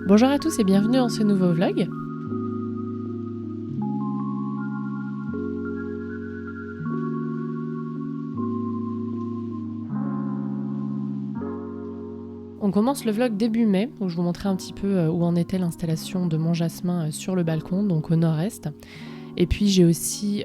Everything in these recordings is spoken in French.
Bonjour à tous et bienvenue dans ce nouveau vlog. On commence le vlog début mai, où je vous montrais un petit peu où en était l'installation de mon jasmin sur le balcon, donc au nord-est. Et puis j'ai aussi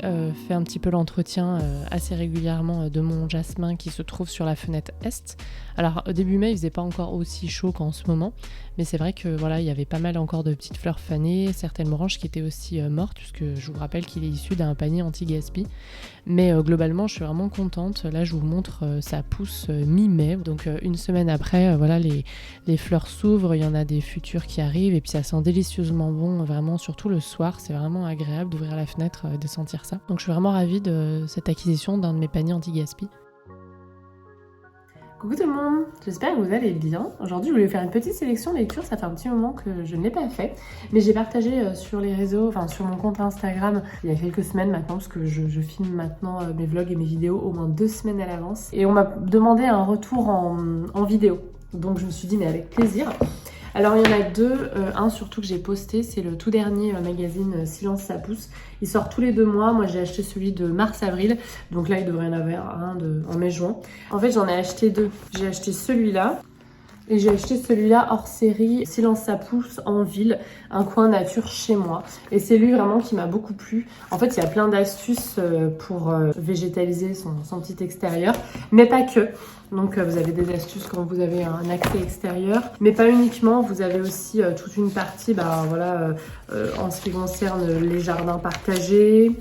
fait un petit peu l'entretien assez régulièrement de mon jasmin qui se trouve sur la fenêtre est. Alors au début mai il faisait pas encore aussi chaud qu'en ce moment, mais c'est vrai que voilà, il y avait pas mal encore de petites fleurs fanées, certaines branches qui étaient aussi mortes, puisque je vous rappelle qu'il est issu d'un panier anti-gaspi. Mais globalement je suis vraiment contente. Là je vous montre, ça pousse mi-mai, donc une semaine après, voilà, les fleurs s'ouvrent, il y en a des futures qui arrivent et puis ça sent délicieusement bon, vraiment surtout le soir, c'est vraiment agréable d'ouvrir la fenêtre et de sentir ça. Donc je suis vraiment ravie de cette acquisition d'un de mes paniers anti-gaspi. Coucou tout le monde, j'espère que vous allez bien. Aujourd'hui je voulais faire une petite sélection lecture, ça fait un petit moment que je ne l'ai pas fait, mais j'ai partagé sur les réseaux, enfin sur mon compte Instagram il y a quelques semaines maintenant, parce que je filme maintenant mes vlogs et mes vidéos au moins 2 semaines à l'avance, et on m'a demandé un retour en vidéo, donc je me suis dit mais avec plaisir. Alors il y en a deux, un surtout que j'ai posté, c'est le tout dernier magazine Silence ça pousse. Il sort tous les 2 mois, moi j'ai acheté celui de mars-avril, donc là il devrait y en avoir un en mai-juin. En fait j'en ai acheté 2, j'ai acheté celui-là et j'ai acheté celui-là hors série, Silence ça pousse en ville, un coin nature chez moi. Et c'est lui vraiment qui m'a beaucoup plu. En fait, il y a plein d'astuces pour végétaliser son petit extérieur, mais pas que. Donc vous avez des astuces quand vous avez un accès extérieur, mais pas uniquement, vous avez aussi toute une partie en ce qui concerne les jardins partagés.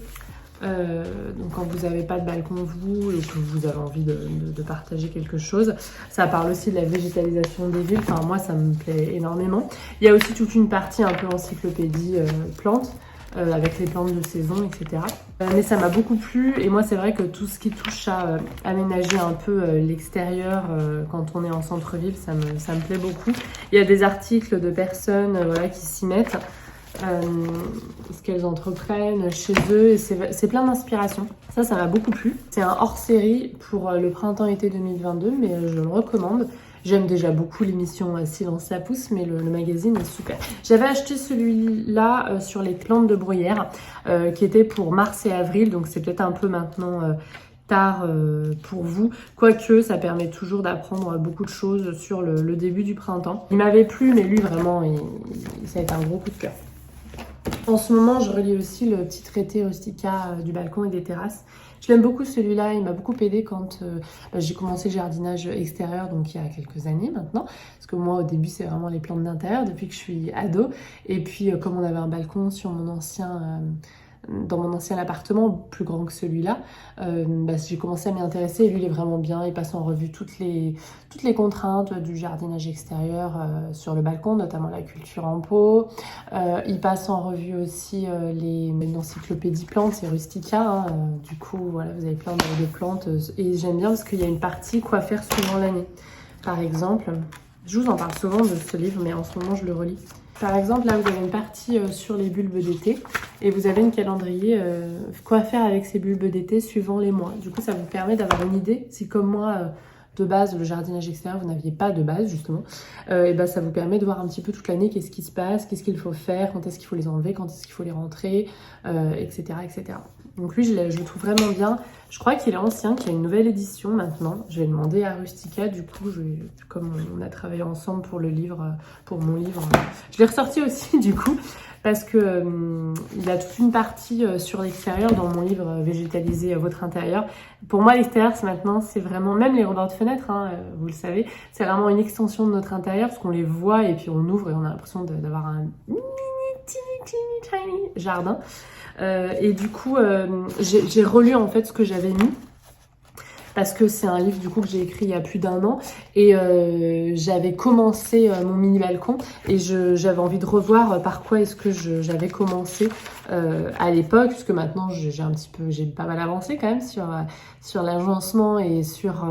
Donc quand vous n'avez pas de balcon vous et que vous avez envie de partager quelque chose, ça parle aussi de la végétalisation des villes. Enfin moi ça me plaît énormément. Il y a aussi toute une partie un peu encyclopédie plantes avec les plantes de saison, etc. Mais ça m'a beaucoup plu et moi c'est vrai que tout ce qui touche à aménager un peu l'extérieur quand on est en centre-ville, ça me plaît beaucoup. Il y a des articles de personnes qui s'y mettent. Ce qu'elles entreprennent chez eux et c'est plein d'inspiration. Ça m'a beaucoup plu. C'est un hors-série pour le printemps-été 2022, mais je le recommande. J'aime déjà beaucoup l'émission Silence ça pousse, mais le magazine est super. J'avais acheté celui-là sur les plantes de bruyère qui était pour mars et avril, donc c'est peut-être un peu maintenant tard pour vous, quoique ça permet toujours d'apprendre beaucoup de choses sur le début du printemps. Il m'avait plu, mais lui vraiment ça a été un gros coup de cœur. En ce moment, je relis aussi le petit traité Rustica du balcon et des terrasses. Je l'aime beaucoup celui-là, il m'a beaucoup aidé quand j'ai commencé le jardinage extérieur, donc il y a quelques années maintenant. Parce que moi, au début, c'est vraiment les plantes d'intérieur depuis que je suis ado. Et puis, comme on avait un balcon sur dans mon ancien appartement, plus grand que celui-là, j'ai commencé à m'y intéresser et lui il est vraiment bien, il passe en revue toutes les contraintes du jardinage extérieur sur le balcon, notamment la culture en pot. Il passe en revue aussi l'encyclopédie plantes, c'est Rustica, du coup voilà, vous avez plein de plantes et j'aime bien parce qu'il y a une partie quoi faire suivant l'année. Par exemple, je vous en parle souvent de ce livre, mais en ce moment je le relis. Par exemple, là, vous avez une partie sur les bulbes d'été et vous avez une calendrier quoi faire avec ces bulbes d'été suivant les mois. Du coup, ça vous permet d'avoir une idée. Si comme moi, de base, le jardinage extérieur, vous n'aviez pas de base, justement, ça vous permet de voir un petit peu toute l'année qu'est-ce qui se passe, qu'est-ce qu'il faut faire, quand est-ce qu'il faut les enlever, quand est-ce qu'il faut les rentrer, etc., etc. Donc lui, je le trouve vraiment bien. Je crois qu'il est ancien, qu'il y a une nouvelle édition maintenant. Je vais demander à Rustica, du coup, comme on a travaillé ensemble pour le livre, pour mon livre, je l'ai ressorti aussi, du coup, parce que il a toute une partie sur l'extérieur dans mon livre Végétaliser votre intérieur. Pour moi, l'extérieur, c'est vraiment, même les rebords de fenêtre, vous le savez, c'est vraiment une extension de notre intérieur, parce qu'on les voit et puis on ouvre et on a l'impression d'avoir un tiny jardin. Et du coup, j'ai relu en fait ce que j'avais mis. Parce que c'est un livre du coup que j'ai écrit il y a plus d'1 an et j'avais commencé mon mini balcon et j'avais envie de revoir par quoi est-ce que j'avais commencé à l'époque, puisque maintenant j'ai pas mal avancé quand même sur l'agencement et sur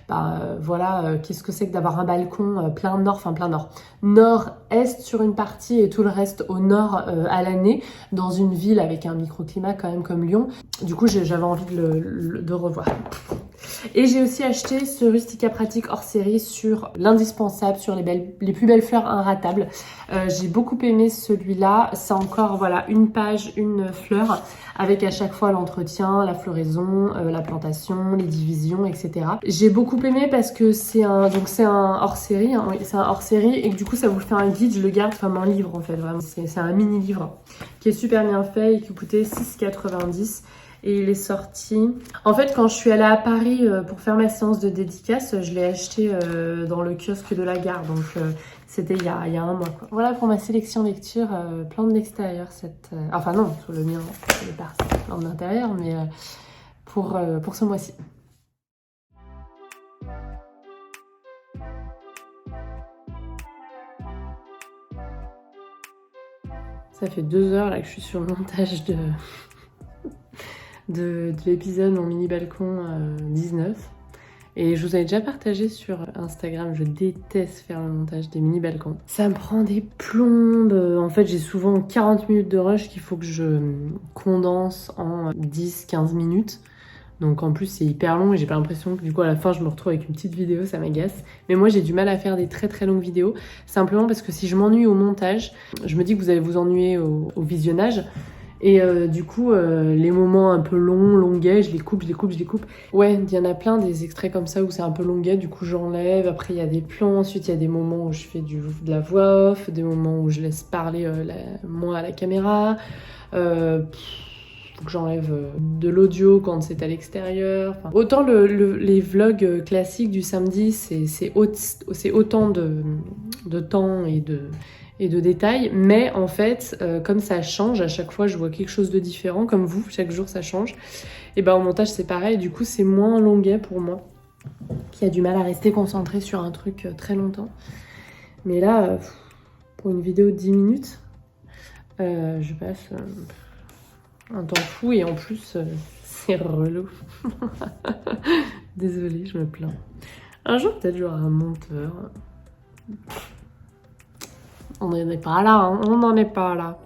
qu'est-ce que c'est que d'avoir un balcon plein nord, nord-est sur une partie et tout le reste au nord à l'année, dans une ville avec un microclimat quand même comme Lyon. Du coup j'avais envie de revoir. Et j'ai aussi acheté ce Rustica Pratique hors série sur l'indispensable, sur les plus belles fleurs inratables. J'ai beaucoup aimé celui-là. C'est encore voilà une page, une fleur, avec à chaque fois l'entretien, la floraison, la plantation, les divisions, etc. J'ai beaucoup aimé parce que c'est un hors série, hein, c'est un hors série et que du coup ça vous fait un guide. Je le garde comme un livre en fait, vraiment. C'est un mini livre qui est super bien fait et qui coûtait 6,90 €. Et il est sorti... En fait, quand je suis allée à Paris pour faire ma séance de dédicace, je l'ai acheté dans le kiosque de la gare. Donc, c'était il y a un mois, quoi. Voilà pour ma sélection lecture. Plein de l'extérieur. Enfin non, sur le mien, c'est les parties plein de l'intérieur. Mais pour ce mois-ci. Ça fait 2 heures là que je suis sur le montage de l'épisode Mon mini balcon 19. Et je vous avais déjà partagé sur Instagram, je déteste faire le montage des mini balcons. Ça me prend des plombes. En fait, j'ai souvent 40 minutes de rush qu'il faut que je condense en 10-15 minutes. Donc en plus, c'est hyper long et j'ai pas l'impression que du coup à la fin, je me retrouve avec une petite vidéo, ça m'agace. Mais moi, j'ai du mal à faire des très très longues vidéos. Simplement parce que si je m'ennuie au montage, je me dis que vous allez vous ennuyer au visionnage. Et du coup, les moments un peu longs, longuets, je les coupe. Ouais, il y en a plein des extraits comme ça où c'est un peu longuet, du coup j'enlève. Après, il y a des plans, ensuite il y a des moments où je fais de la voix off, des moments où je laisse parler moi à la caméra. Faut que j'enlève de l'audio quand c'est à l'extérieur. Enfin, autant les vlogs classiques du samedi, c'est autant de temps et de détails, mais en fait, comme ça change, à chaque fois je vois quelque chose de différent, comme vous, chaque jour ça change, et ben au montage c'est pareil, du coup c'est moins longuet pour moi, qui a du mal à rester concentré sur un truc très longtemps. Mais là, pour une vidéo de 10 minutes, je passe un temps fou, et en plus, c'est relou. Désolée, je me plains. Un jour peut-être j'aurai un monteur. On n'en est pas là, hein. On n'en est pas là.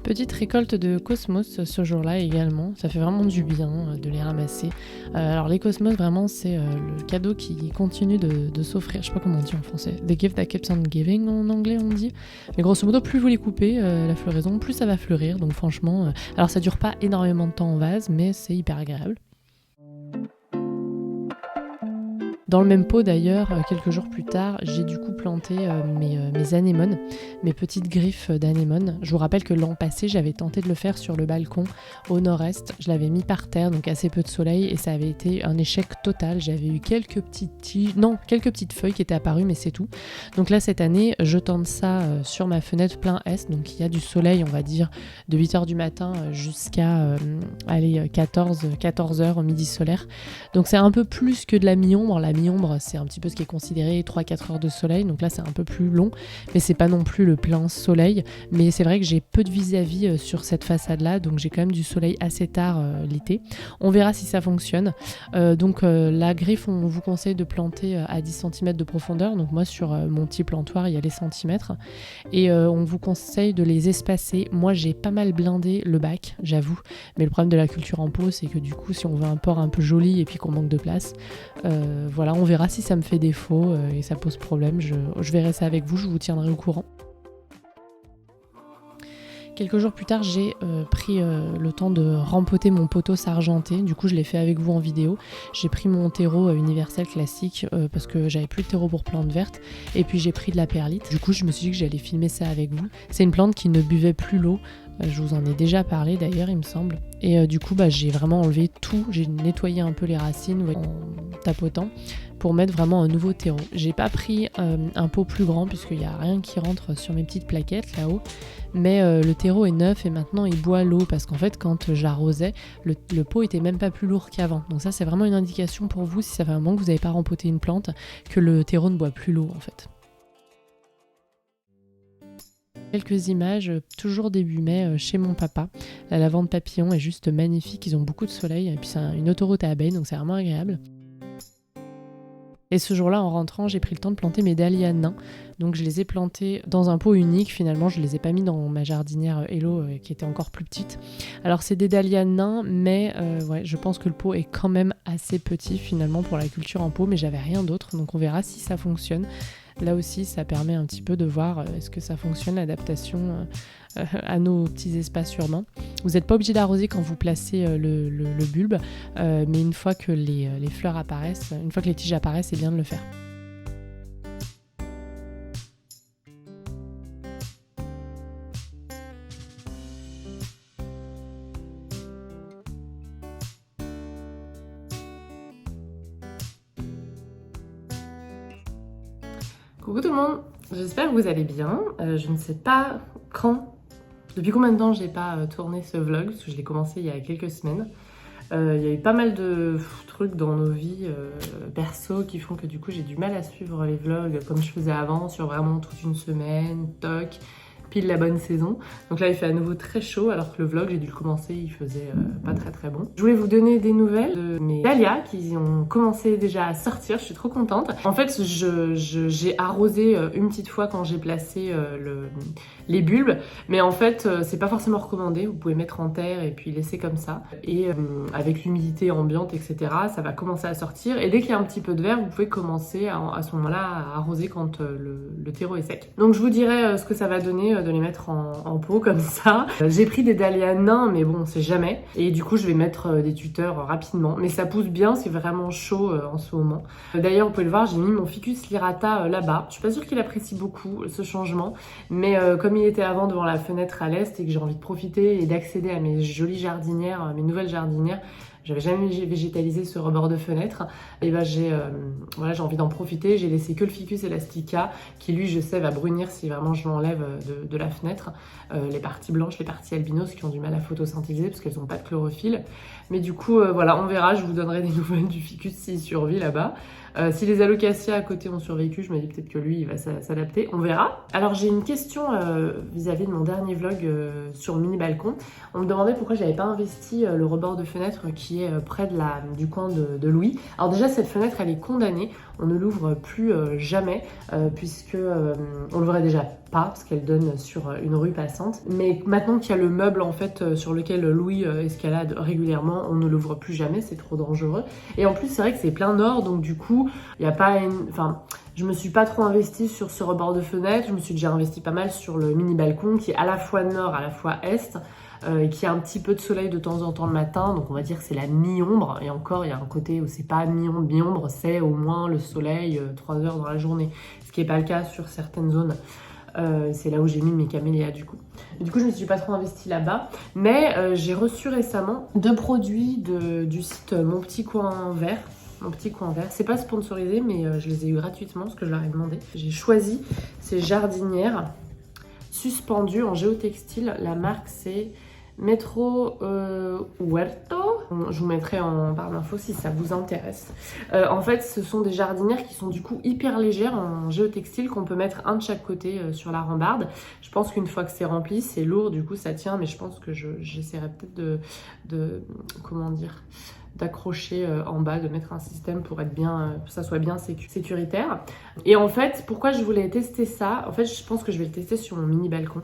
Petite récolte de cosmos ce jour-là également, ça fait vraiment du bien de les ramasser. Alors les cosmos vraiment c'est le cadeau qui continue de s'offrir, je sais pas comment on dit en français, the gift that keeps on giving en anglais on dit. Mais grosso modo plus vous les coupez la floraison, plus ça va fleurir, donc franchement, alors ça dure pas énormément de temps en vase mais c'est hyper agréable. Dans le même pot d'ailleurs, quelques jours plus tard, j'ai du coup planté mes anémones, mes petites griffes d'anémones. Je vous rappelle que l'an passé, j'avais tenté de le faire sur le balcon au nord-est. Je l'avais mis par terre, donc assez peu de soleil, et ça avait été un échec total. J'avais eu quelques petites feuilles qui étaient apparues, mais c'est tout. Donc là, cette année, je tente ça sur ma fenêtre plein est, donc il y a du soleil, on va dire, de 8h du matin jusqu'à 14h, midi solaire. Donc c'est un peu plus que de la mi-ombre. La mi-ombre, c'est un petit peu ce qui est considéré 3-4 heures de soleil, donc là c'est un peu plus long, mais c'est pas non plus le plein soleil. Mais c'est vrai que j'ai peu de vis-à-vis sur cette façade-là, donc j'ai quand même du soleil assez tard l'été. On verra si ça fonctionne. La griffe, on vous conseille de planter à 10 cm de profondeur, donc moi sur mon petit plantoir, il y a les centimètres, et on vous conseille de les espacer. Moi j'ai pas mal blindé le bac, j'avoue, mais le problème de la culture en pot, c'est que du coup, si on veut un port un peu joli et puis qu'on manque de place, voilà, on verra si ça me fait défaut et ça pose problème. Je verrai ça avec vous, je vous tiendrai au courant. Quelques jours plus tard, j'ai pris le temps de rempoter mon pothos argenté. Du coup, je l'ai fait avec vous en vidéo. J'ai pris mon terreau universel classique parce que j'avais plus de terreau pour plantes vertes. Et puis, j'ai pris de la perlite. Du coup, je me suis dit que j'allais filmer ça avec vous. C'est une plante qui ne buvait plus l'eau. Je vous en ai déjà parlé d'ailleurs, il me semble. Et du coup, j'ai vraiment enlevé tout. J'ai nettoyé un peu les racines en tapotant pour mettre vraiment un nouveau terreau. J'ai pas pris un pot plus grand puisqu'il n'y a rien qui rentre sur mes petites plaquettes là-haut. Mais le terreau est neuf et maintenant il boit l'eau parce qu'en fait quand j'arrosais, le pot était même pas plus lourd qu'avant. Donc ça c'est vraiment une indication pour vous si ça fait un moment que vous n'avez pas rempoté une plante, que le terreau ne boit plus l'eau en fait. Quelques images, toujours début mai, chez mon papa. La lavande papillon est juste magnifique, ils ont beaucoup de soleil et puis c'est une autoroute à abeilles donc c'est vraiment agréable. Et ce jour-là, en rentrant, j'ai pris le temps de planter mes dahlias nains. Donc je les ai plantés dans un pot unique. Finalement, je les ai pas mis dans ma jardinière Hello qui était encore plus petite. Alors c'est des dahlias nains, mais ouais, je pense que le pot est quand même assez petit finalement pour la culture en pot. Mais j'avais rien d'autre, donc on verra si ça fonctionne. Là aussi, ça permet un petit peu de voir est-ce que ça fonctionne, l'adaptation à nos petits espaces urbains. Vous n'êtes pas obligé d'arroser quand vous placez le bulbe, mais une fois que les fleurs apparaissent, une fois que les tiges apparaissent, c'est bien de le faire. Coucou tout le monde, j'espère que vous allez bien. Je ne sais pas depuis combien de temps j'ai pas tourné ce vlog, parce que je l'ai commencé il y a quelques semaines. Il y a eu pas mal de trucs dans nos vies perso qui font que du coup j'ai du mal à suivre les vlogs comme je faisais avant sur vraiment toute une semaine, toc, pile la bonne saison. Donc là il fait à nouveau très chaud alors que le vlog j'ai dû le commencer, il faisait pas très bon. Je voulais vous donner des nouvelles de mes dahlias qui ont commencé déjà à sortir, je suis trop contente. En fait j'ai arrosé une petite fois quand j'ai placé les bulbes, mais en fait c'est pas forcément recommandé, vous pouvez mettre en terre et puis laisser comme ça. Et avec l'humidité ambiante etc, ça va commencer à sortir et dès qu'il y a un petit peu de verre, vous pouvez commencer à ce moment-là à arroser quand le terreau est sec. Donc je vous dirai ce que ça va donner de les mettre en pot comme ça. J'ai pris des dahlias nains mais bon c'est jamais, et du coup je vais mettre des tuteurs rapidement, mais ça pousse bien, c'est vraiment chaud en ce moment. D'ailleurs vous pouvez le voir, j'ai mis mon ficus lyrata là-bas. Je suis pas sûre qu'il apprécie beaucoup ce changement, mais comme il était avant devant la fenêtre à l'est et que j'ai envie de profiter et d'accéder à mes jolies jardinières, mes nouvelles jardinières, j'avais jamais végétalisé ce rebord de fenêtre, et ben j'ai envie d'en profiter. J'ai laissé que le ficus elastica qui lui je sais va brunir si vraiment je l'enlève de la fenêtre. Les parties blanches, les parties albinos qui ont du mal à photosynthèser parce qu'elles n'ont pas de chlorophylle. Mais du coup voilà, on verra, je vous donnerai des nouvelles du ficus s'il survit là-bas. Si les alocasias à côté ont survécu, je me dis peut-être que lui il va s'adapter, on verra. Alors j'ai une question vis-à-vis de mon dernier vlog sur le mini balcon. On me demandait pourquoi j'avais pas investi le rebord de fenêtre qui est près du coin de Louis. Alors déjà cette fenêtre elle est condamnée, on ne l'ouvre plus jamais puisque on l'ouvrait déjà pas parce qu'elle donne sur une rue passante. Mais maintenant qu'il y a le meuble en fait sur lequel Louis escalade régulièrement, on ne l'ouvre plus jamais, c'est trop dangereux. Et en plus c'est vrai que c'est plein nord, donc du coup il n'y a pas je me suis pas trop investie sur ce rebord de fenêtre, je me suis déjà investie pas mal sur le mini balcon qui est à la fois nord, à la fois est, et qui a un petit peu de soleil de temps en temps le matin, donc on va dire que c'est la mi-ombre, et encore il y a un côté où c'est pas mi-ombre, c'est au moins le soleil 3 heures dans la journée, ce qui n'est pas le cas sur certaines zones. C'est là où j'ai mis mes camélias du coup. Et du coup je me suis pas trop investie là-bas, mais j'ai reçu récemment 2 produits du site Mon Petit Coin Vert. Mon Petit Coin Vert, c'est pas sponsorisé mais je les ai eu gratuitement parce que je leur ai demandé. J'ai choisi ces jardinières suspendues en géotextile, la marque c'est Metro Huerto. Je vous mettrai en barre d'infos si ça vous intéresse. En fait, ce sont des jardinières qui sont du coup hyper légères en géotextile qu'on peut mettre un de chaque côté sur la rambarde. Je pense qu'une fois que c'est rempli, c'est lourd, du coup ça tient, mais je pense que j'essaierai peut-être comment dire, d'accrocher en bas, de mettre un système pour être bien, que ça soit bien sécuritaire. Et en fait, pourquoi je voulais tester ça? En fait, je pense que je vais le tester sur mon mini balcon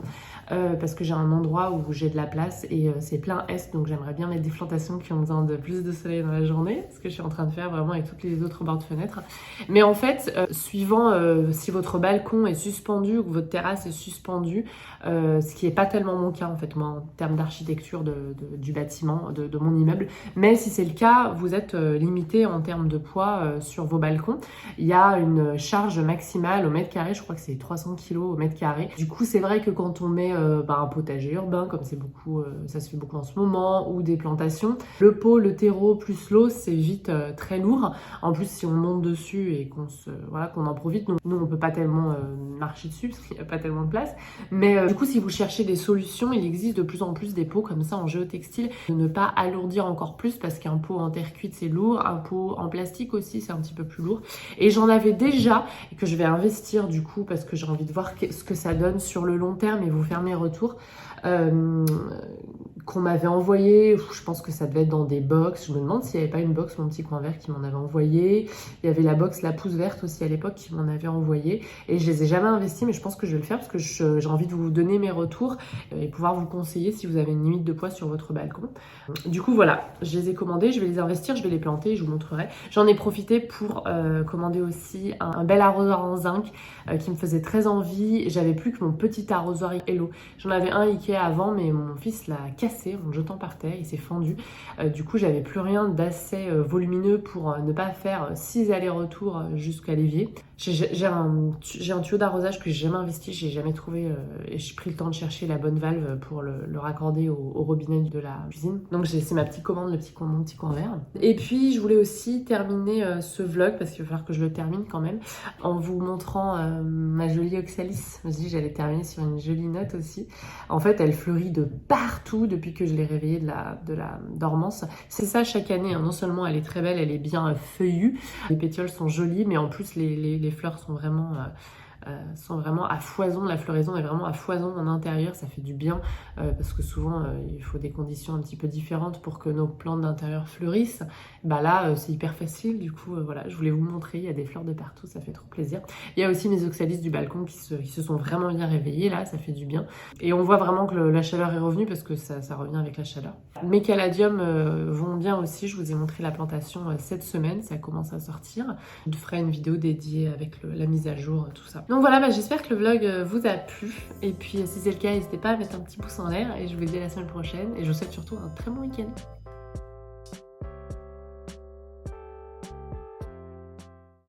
parce que j'ai un endroit où j'ai de la place et c'est plein est, donc j'aimerais bien mettre des plantations qui ont besoin de plus de soleil dans la journée, ce que je suis en train de faire vraiment avec toutes les autres bords de fenêtre. Mais en fait, suivant si votre balcon est suspendu ou que votre terrasse est suspendue, ce qui n'est pas tellement mon cas en fait, moi, en termes d'architecture du bâtiment, de mon immeuble, mais si c'est le cas, vous êtes limité en termes de poids sur vos balcons. Il y a une charge maximale au mètre carré, je crois que c'est 300 kg au mètre carré. Du coup, c'est vrai que quand on met un potager urbain, comme c'est beaucoup, ça se fait beaucoup en ce moment, ou des plantations, le pot, le terreau plus l'eau, c'est vite très lourd. En plus, si on monte dessus et qu'on en profite, nous on peut pas tellement marcher dessus parce qu'il n'y a pas tellement de place. Mais du coup, si vous cherchez des solutions, il existe de plus en plus des pots comme ça en géotextile, de ne pas alourdir encore plus parce qu'un pot en terre cuite c'est lourd, un pot en plastique aussi c'est un petit peu plus lourd. Et j'en avais déjà et que je vais investir du coup parce que j'ai envie de voir ce que ça donne sur le long terme et vous faire mes retours. qu'on m'avait envoyé. Je pense que ça devait être dans des box. Je me demande s'il n'y avait pas une box Mon Petit Coin Vert qui m'en avait envoyé. Il y avait la box La Pousse Verte aussi à l'époque qui m'en avait envoyé. Et je les ai jamais investis, mais je pense que je vais le faire parce que j'ai envie de vous donner mes retours et pouvoir vous conseiller si vous avez une limite de poids sur votre balcon. Du coup, voilà, je les ai commandés, je vais les investir, je vais les planter et je vous montrerai. J'en ai profité pour commander aussi un bel arrosoir en zinc qui me faisait très envie. J'avais plus que mon petit arrosoir Hello. J'en avais un Ikea avant, mais mon fils l'a cassé en le jetant par terre, il s'est fendu. Du coup, j'avais plus rien d'assez volumineux pour ne pas faire 6 allers-retours jusqu'à l'évier. J'ai un tuyau d'arrosage que j'ai jamais investi, j'ai jamais trouvé et j'ai pris le temps de chercher la bonne valve pour le raccorder au robinet de la cuisine. Donc c'est ma petite commande, mon petit coin vert. Et puis je voulais aussi terminer ce vlog, parce qu'il va falloir que je le termine quand même, en vous montrant ma jolie oxalis. Je me suis dit que j'allais terminer sur une jolie note aussi. En fait, elle fleurit de partout depuis que je l'ai réveillée de la dormance. C'est ça chaque année, hein. Non seulement elle est très belle, elle est bien feuillue, les pétioles sont jolies, mais en plus les fleurs sont vraiment à foison. La floraison est vraiment à foison en intérieur, ça fait du bien parce que souvent il faut des conditions un petit peu différentes pour que nos plantes d'intérieur fleurissent. Bah là c'est hyper facile, du coup voilà, je voulais vous montrer, il y a des fleurs de partout, ça fait trop plaisir. Il y a aussi mes oxalis du balcon qui se sont vraiment bien réveillés là, ça fait du bien. Et on voit vraiment que la chaleur est revenue parce que ça revient avec la chaleur. Mes caladiums vont bien aussi, je vous ai montré la plantation cette semaine, ça commence à sortir. Je ferai une vidéo dédiée avec la mise à jour, tout ça. Donc voilà, j'espère que le vlog vous a plu. Et puis si c'est le cas, n'hésitez pas à mettre un petit pouce en l'air. Et je vous dis à la semaine prochaine. Et je vous souhaite surtout un très bon week-end.